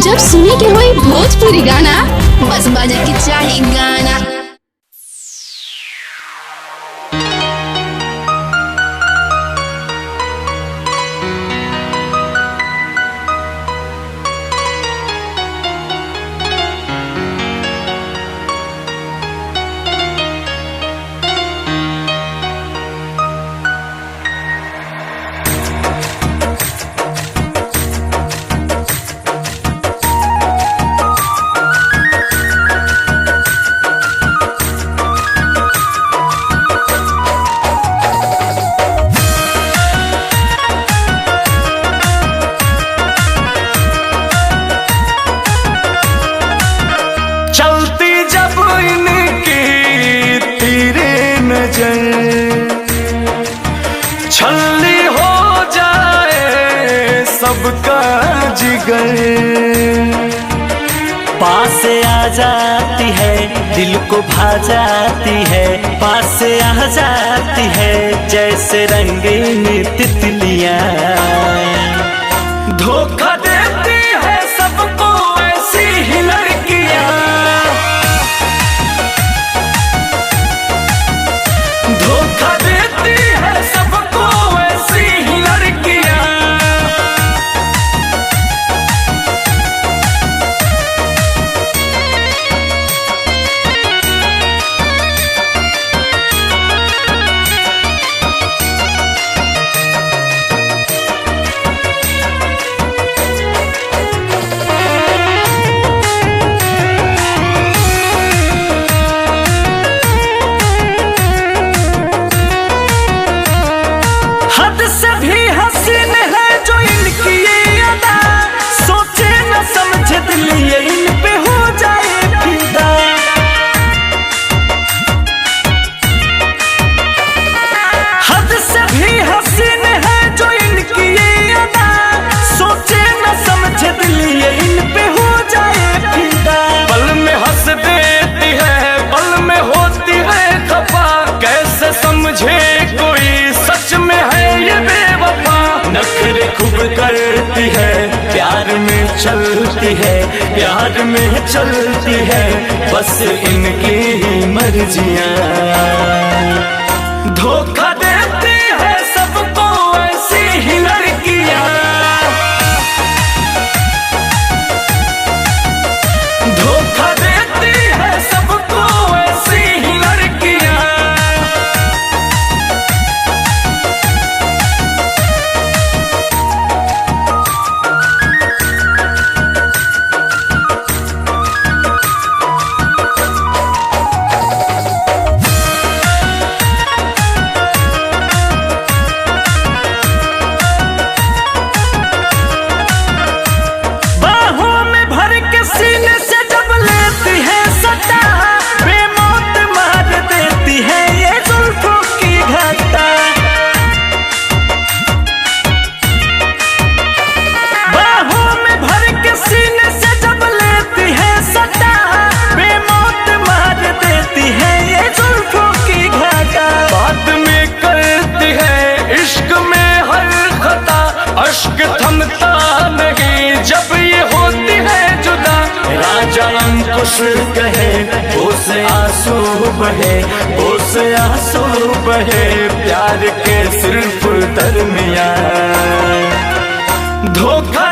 जब सुने के होई भोजपुरी गाना, बस बजे के चाही गाना। छल्ली हो जाए सबका जिगर, पास आ जाती है दिल को भा जाती है, पास आ जाती है जैसे रंगीन तितलियां। धोखा देती है सबको ऐसी ही लड़कियां, धोखा देती है सबको ऐसी ही लड़कियां। हद से भी हसीन है जो इनकी ये अदा, सोचे न समझे दिल ये इन पे हो जाए फिदा। हद से भी हसीन है जो इनकी ये अदा, सोचे न समझे दिल ये इन पे हो जाए फिदा। पल में हंस देती है पल में होती है खफा, कैसे समझे कोई सच में है ये बेवफा। नखरे खूब करती है प्यार में चलती है, प्यार में चलती है बस इनकी ही मर्जियां। धोखा देती है सबको ऐसी ही लड़कियां, धोखा देती है सबको ऐसी ही लड़कियां। बाहों में भर के सीने से जब लेती है सटा, बेमौत मार देती है ये जुल्फों की घटा। बाहों में भर के सीने से जब लेती है सटा, बेमौत मार देती है ये जुल्फों की घटा। बाद में करती है इश्क में हर खता, अश्क थमता नहीं जब ये होती है जुदा। राजा अंकुश कहे उसे आंसू बहे, उसे आंसू बहे प्यार के सिर्फ दरमियां। धोखा